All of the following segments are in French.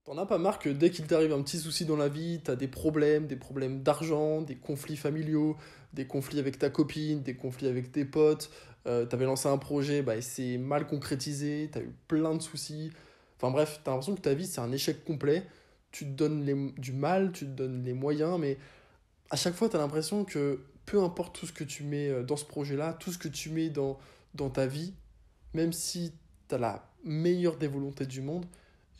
T'en as pas marre que dès qu'il t'arrive un petit souci dans la vie, t'as des problèmes d'argent, des conflits familiaux, des conflits avec ta copine, des conflits avec tes potes, t'avais lancé un projet, bah, et c'est mal concrétisé, t'as eu plein de soucis. Enfin bref, t'as l'impression que ta vie c'est un échec complet, tu te donnes du mal, tu te donnes les moyens, mais à chaque fois t'as l'impression que peu importe tout ce que tu mets dans ce projet-là, tout ce que tu mets dans ta vie, même si tu as la meilleure des volontés du monde,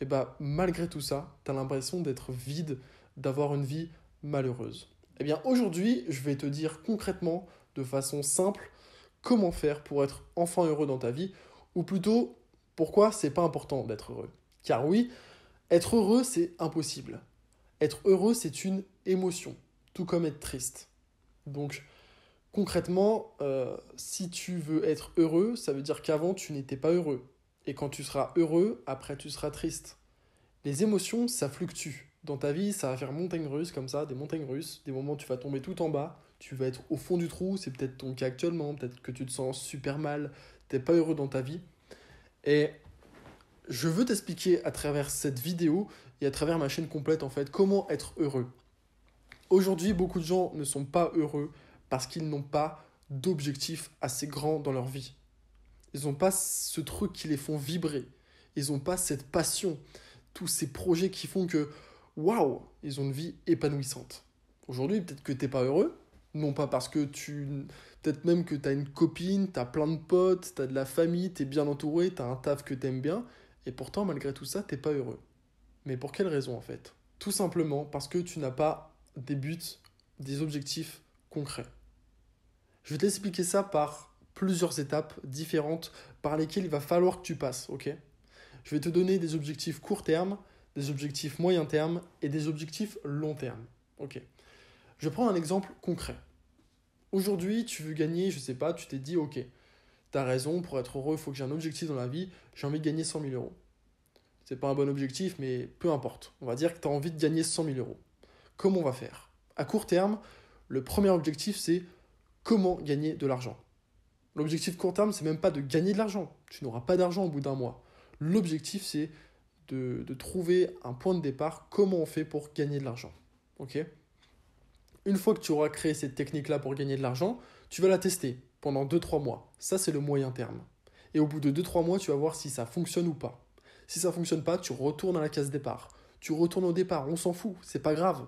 et bah malgré tout ça, tu as l'impression d'être vide, d'avoir une vie malheureuse. Eh bien aujourd'hui, je vais te dire concrètement, de façon simple, comment faire pour être enfin heureux dans ta vie, ou plutôt pourquoi c'est pas important d'être heureux. Car oui, être heureux c'est impossible. Être heureux c'est une émotion, tout comme être triste. Donc concrètement, si tu veux être heureux, ça veut dire qu'avant tu n'étais pas heureux. Et quand tu seras heureux, après tu seras triste. Les émotions, ça fluctue. Dans ta vie, ça va faire montagne russe comme ça, des montagnes russes, des moments où tu vas tomber tout en bas, tu vas être au fond du trou, c'est peut-être ton cas actuellement, peut-être que tu te sens super mal, t'es pas heureux dans ta vie. Et je veux t'expliquer à travers cette vidéo et à travers ma chaîne complète en fait comment être heureux. Aujourd'hui, beaucoup de gens ne sont pas heureux parce qu'ils n'ont pas d'objectifs assez grands dans leur vie. Ils n'ont pas ce truc qui les font vibrer. Ils n'ont pas cette passion, tous ces projets qui font que, waouh, ils ont une vie épanouissante. Aujourd'hui, peut-être que tu n'es pas heureux, non pas parce que tu... Peut-être même que tu as une copine, tu as plein de potes, tu as de la famille, tu es bien entouré, tu as un taf que tu aimes bien, et pourtant, malgré tout ça, tu n'es pas heureux. Mais pour quelle raison en fait? Tout simplement parce que tu n'as pas des buts, des objectifs concrets. Je vais t'expliquer ça par plusieurs étapes différentes par lesquelles il va falloir que tu passes, ok? Je vais te donner des objectifs court terme, des objectifs moyen terme et des objectifs long terme, ok? Je prends un exemple concret. Aujourd'hui, tu veux gagner, je sais pas, tu t'es dit, ok, t'as raison, pour être heureux, il faut que j'ai un objectif dans la vie, j'ai envie de gagner 100 000 euros. C'est pas un bon objectif, mais peu importe. On va dire que tu as envie de gagner 100 000 euros. Comment on va faire? À court terme, le premier objectif, c'est comment gagner de l'argent. L'objectif court terme, c'est même pas de gagner de l'argent. Tu n'auras pas d'argent au bout d'un mois. L'objectif, c'est de trouver un point de départ, comment on fait pour gagner de l'argent. Ok? Une fois que tu auras créé cette technique-là pour gagner de l'argent, tu vas la tester pendant 2-3 mois. Ça, c'est le moyen terme. Et au bout de 2-3 mois, tu vas voir si ça fonctionne ou pas. Si ça fonctionne pas, tu retournes à la case départ. Tu retournes au départ, on s'en fout, c'est pas grave.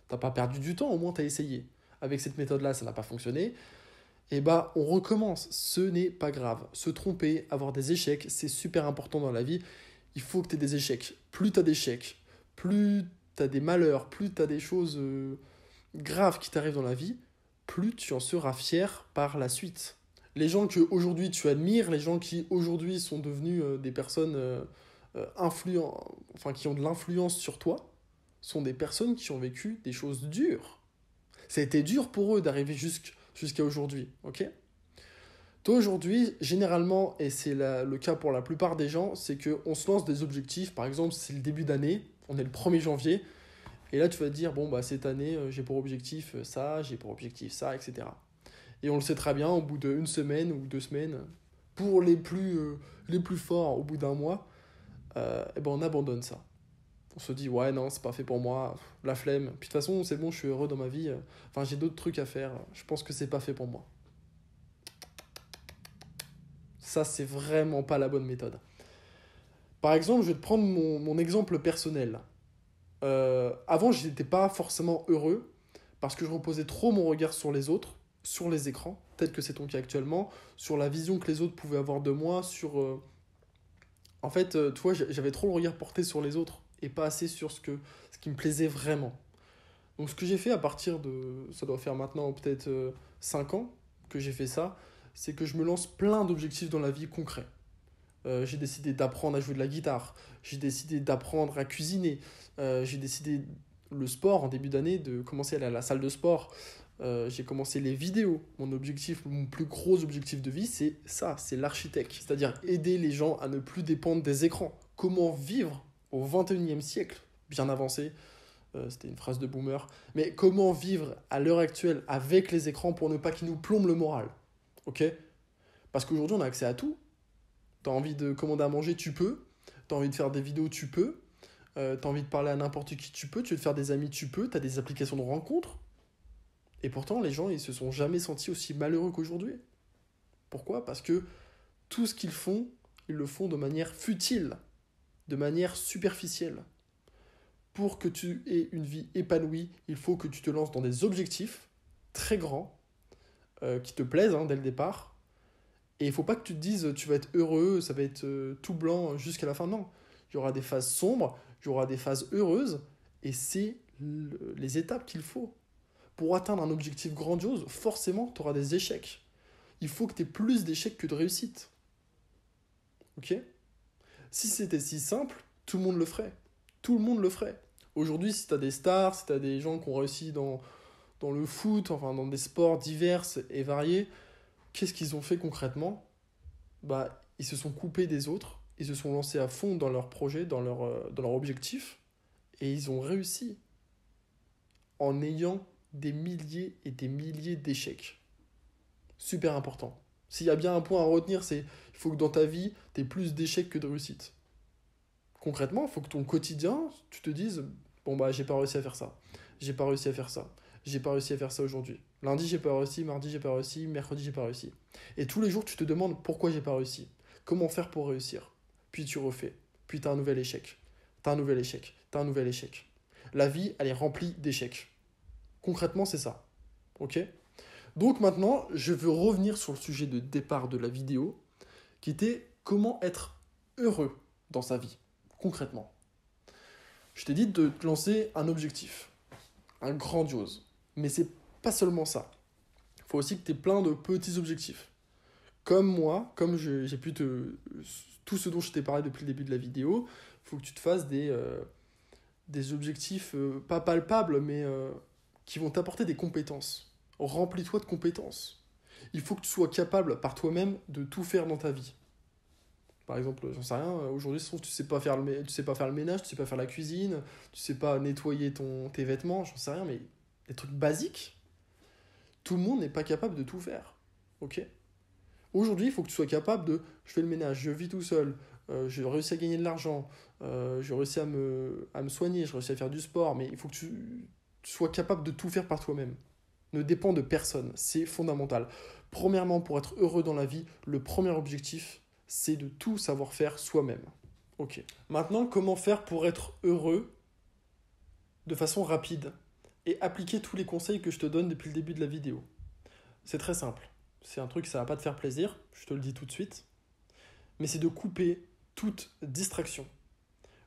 T'as pas perdu du temps, au moins t'as essayé. Avec cette méthode-là, ça n'a pas fonctionné. Et bah, on recommence. Ce n'est pas grave. Se tromper, avoir des échecs, c'est super important dans la vie. Il faut que tu aies des échecs. Plus tu as d'échecs, plus tu as des malheurs, plus tu as des choses graves qui t'arrivent dans la vie, plus tu en seras fier par la suite. Les gens que aujourd'hui tu admires, les gens qui aujourd'hui sont devenus des personnes enfin qui ont de l'influence sur toi, sont des personnes qui ont vécu des choses dures. Ça a été dur pour eux d'arriver jusqu'à aujourd'hui, ok? Toi aujourd'hui, généralement, et c'est le cas pour la plupart des gens, c'est qu'on se lance des objectifs, par exemple c'est le début d'année, on est le 1er janvier, et là tu vas te dire, bon bah cette année j'ai pour objectif ça, j'ai pour objectif ça, etc. Et on le sait très bien, au bout d'une semaine ou 2 semaines, pour les plus forts, au bout d'un mois, et ben on abandonne ça. On se dit, ouais, non, c'est pas fait pour moi, la flemme. Puis de toute façon, c'est bon, je suis heureux dans ma vie. Enfin, j'ai d'autres trucs à faire. Je pense que c'est pas fait pour moi. Ça, c'est vraiment pas la bonne méthode. Par exemple, je vais te prendre mon exemple personnel. Avant, je n'étais pas forcément heureux parce que je reposais trop mon regard sur les autres, sur les écrans. Peut-être que c'est ton cas actuellement, sur la vision que les autres pouvaient avoir de moi, sur. En fait, tu vois, j'avais trop le regard porté sur les autres et pas assez sur ce qui me plaisait vraiment. Donc ce que j'ai fait à partir de, ça doit faire maintenant peut-être 5 ans que j'ai fait ça, c'est que je me lance plein d'objectifs dans la vie concrets. J'ai décidé d'apprendre à jouer de la guitare, j'ai décidé d'apprendre à cuisiner, j'ai décidé le sport en début d'année, de commencer à aller à la salle de sport, j'ai commencé les vidéos. Mon objectif, mon plus gros objectif de vie, c'est ça, c'est l'architecte, c'est-à-dire aider les gens à ne plus dépendre des écrans. Comment vivre au 21e siècle, bien avancé, c'était une phrase de boomer. Mais comment vivre à l'heure actuelle avec les écrans pour ne pas qu'ils nous plombent le moral? Ok? Parce qu'aujourd'hui, on a accès à tout. T'as envie de commander à manger, tu peux. T'as envie de faire des vidéos, tu peux. t'as envie de parler à n'importe qui, tu peux te faire des amis, tu peux, t'as des applications de rencontres. Et pourtant, les gens, ils se sont jamais sentis aussi malheureux qu'aujourd'hui. Pourquoi? Parce que tout ce qu'ils font, ils le font de manière futile, de manière superficielle. Pour que tu aies une vie épanouie, il faut que tu te lances dans des objectifs très grands, qui te plaisent dès le départ. Et il ne faut pas que tu te dises tu vas être heureux, ça va être tout blanc jusqu'à la fin. Non, il y aura des phases sombres, il y aura des phases heureuses, et c'est les étapes qu'il faut. Pour atteindre un objectif grandiose, forcément, tu auras des échecs. Il faut que tu aies plus d'échecs que de réussites. Ok? Si c'était si simple, tout le monde le ferait. Tout le monde le ferait. Aujourd'hui, si tu as des stars, si tu as des gens qui ont réussi dans le foot, enfin dans des sports divers et variés, qu'est-ce qu'ils ont fait concrètement? Bah, ils se sont coupés des autres, ils se sont lancés à fond dans leur projet, dans leur objectif, et ils ont réussi en ayant des milliers et des milliers d'échecs. Super important. S'il y a bien un point à retenir, c'est il faut que dans ta vie, tu aies plus d'échecs que de réussites. Concrètement, il faut que ton quotidien, tu te dises, bon bah j'ai pas réussi à faire ça, j'ai pas réussi à faire ça, j'ai pas réussi à faire ça aujourd'hui. Lundi j'ai pas réussi, mardi j'ai pas réussi, mercredi j'ai pas réussi. Et tous les jours tu te demandes pourquoi j'ai pas réussi, comment faire pour réussir. Puis tu refais, puis t'as un nouvel échec, t'as un nouvel échec, t'as un nouvel échec. La vie elle est remplie d'échecs. Concrètement c'est ça, ok? Donc maintenant je veux revenir sur le sujet de départ de la vidéo, qui était comment être heureux dans sa vie. Concrètement, je t'ai dit de te lancer un objectif, un grandiose. Mais c'est pas seulement ça. Il faut aussi que tu aies plein de petits objectifs. Comme moi, comme j'ai pu te... Tout ce dont je t'ai parlé depuis le début de la vidéo, il faut que tu te fasses des objectifs pas palpables, mais qui vont t'apporter des compétences. Remplis-toi de compétences. Il faut que tu sois capable par toi-même de tout faire dans ta vie. Par exemple, j'en sais rien, aujourd'hui, je trouve que tu sais pas faire tu sais pas faire le ménage, tu sais pas faire la cuisine, tu sais pas nettoyer tes vêtements, j'en sais rien, mais des trucs basiques, tout le monde n'est pas capable de tout faire. Ok? Aujourd'hui, il faut que tu sois capable de, je fais le ménage, je vis tout seul, je réussis à gagner de l'argent, je réussis à me soigner, je réussis à faire du sport, mais il faut que tu sois capable de tout faire par toi-même. Ne dépend de personne, c'est fondamental. Premièrement, pour être heureux dans la vie, le premier objectif, c'est de tout savoir faire soi-même. Ok. Maintenant, comment faire pour être heureux de façon rapide et appliquer tous les conseils que je te donne depuis le début de la vidéo? C'est très simple. C'est un truc, ça va pas te faire plaisir, je te le dis tout de suite. Mais c'est de couper toute distraction.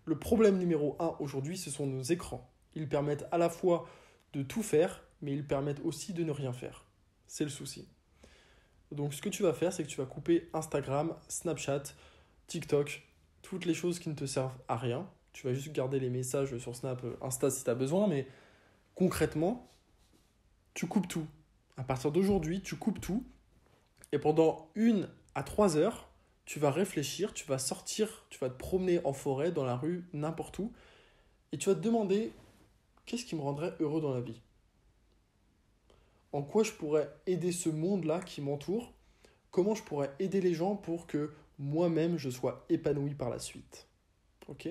Le problème numéro 1 aujourd'hui, ce sont nos écrans. Ils permettent à la fois de tout faire, mais ils permettent aussi de ne rien faire. C'est le souci. Donc ce que tu vas faire, c'est que tu vas couper Instagram, Snapchat, TikTok, toutes les choses qui ne te servent à rien. Tu vas juste garder les messages sur Snap, Insta si tu as besoin, mais concrètement, tu coupes tout. À partir d'aujourd'hui, tu coupes tout. Et pendant 1 à 3 heures, tu vas réfléchir, tu vas sortir, tu vas te promener en forêt, dans la rue, n'importe où. Et tu vas te demander, qu'est-ce qui me rendrait heureux dans la vie? En quoi je pourrais aider ce monde-là qui m'entoure? Comment je pourrais aider les gens pour que moi-même je sois épanoui par la suite? Ok?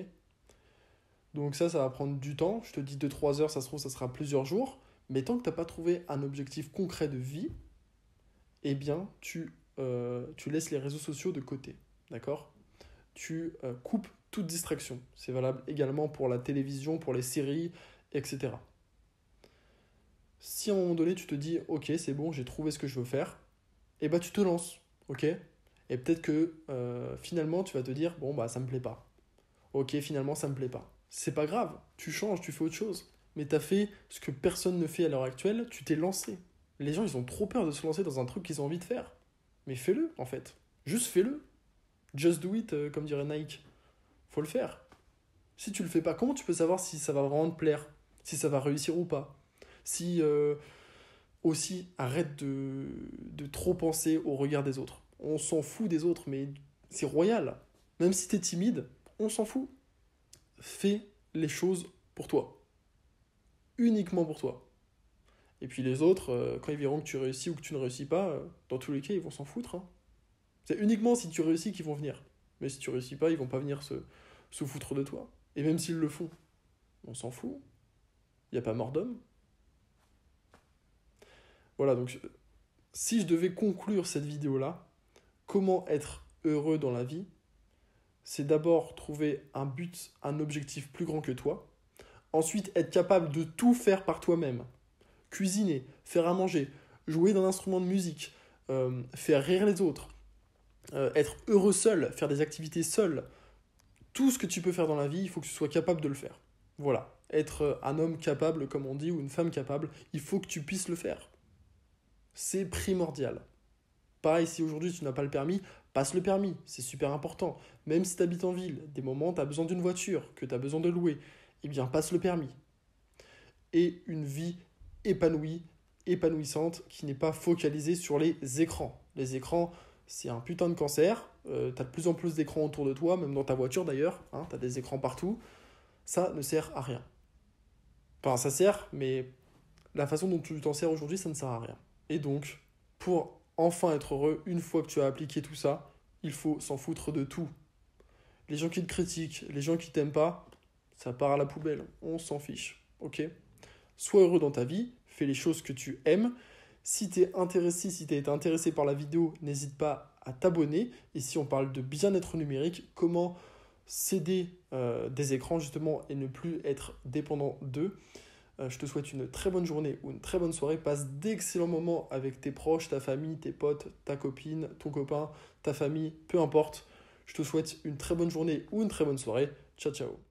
Donc ça va prendre du temps. Je te dis 2 3 heures, ça se trouve, ça sera plusieurs jours. Mais tant que tu n'as pas trouvé un objectif concret de vie, eh bien, tu laisses les réseaux sociaux de côté. D'accord? Tu coupes toute distraction. C'est valable également pour la télévision, pour les séries, etc. Si à un moment donné, tu te dis, ok, c'est bon, j'ai trouvé ce que je veux faire, eh ben, tu te lances. Ok? Et peut-être que finalement, tu vas te dire, bon, bah, ça me plaît pas. Ok, finalement, ça me plaît pas. C'est pas grave, tu changes, tu fais autre chose. Mais tu as fait ce que personne ne fait à l'heure actuelle, tu t'es lancé. Les gens, ils ont trop peur de se lancer dans un truc qu'ils ont envie de faire. Mais fais-le, en fait. Juste fais-le. Just do it, comme dirait Nike. Faut le faire. Si tu le fais pas, comment tu peux savoir si ça va vraiment te plaire? Si ça va réussir ou pas? Si aussi, arrête de trop penser au regard des autres. On s'en fout des autres, mais c'est royal. Même si t'es timide, on s'en fout. Fais les choses pour toi. Uniquement pour toi. Et puis les autres, quand ils verront que tu réussis ou que tu ne réussis pas, dans tous les cas, ils vont s'en foutre. Hein. C'est uniquement si tu réussis qu'ils vont venir. Mais si tu réussis pas, ils vont pas venir se foutre de toi. Et même s'ils le font, on s'en fout. Il n'y a pas mort d'homme. Voilà, donc si je devais conclure cette vidéo-là, comment être heureux dans la vie, c'est d'abord trouver un but, un objectif plus grand que toi. Ensuite, être capable de tout faire par toi-même. Cuisiner, faire à manger, jouer d'un instrument de musique, faire rire les autres, être heureux seul, faire des activités seul. Tout ce que tu peux faire dans la vie, il faut que tu sois capable de le faire. Voilà. Être un homme capable, comme on dit, ou une femme capable, il faut que tu puisses le faire. C'est primordial. Pareil, si aujourd'hui tu n'as pas le permis, passe le permis, c'est super important. Même si tu habites en ville, des moments tu as besoin d'une voiture, que tu as besoin de louer, eh bien passe le permis. Et une vie épanouie, épanouissante, qui n'est pas focalisée sur les écrans. Les écrans, c'est un putain de cancer. Tu as de plus en plus d'écrans autour de toi, même dans ta voiture d'ailleurs, hein, tu as des écrans partout. Ça ne sert à rien. Enfin, ça sert, mais la façon dont tu t'en sers aujourd'hui, ça ne sert à rien. Et donc, pour enfin être heureux, une fois que tu as appliqué tout ça, il faut s'en foutre de tout. Les gens qui te critiquent, les gens qui t'aiment pas, ça part à la poubelle. On s'en fiche. Ok ? Sois heureux dans ta vie, fais les choses que tu aimes. Si tu es intéressé, si tu as été intéressé par la vidéo, n'hésite pas à t'abonner. Et si on parle de bien-être numérique, comment céder des écrans justement et ne plus être dépendant d'eux. Je te souhaite une très bonne journée ou une très bonne soirée. Passe d'excellents moments avec tes proches, ta famille, tes potes, ta copine, ton copain, ta famille, peu importe. Je te souhaite une très bonne journée ou une très bonne soirée. Ciao, ciao.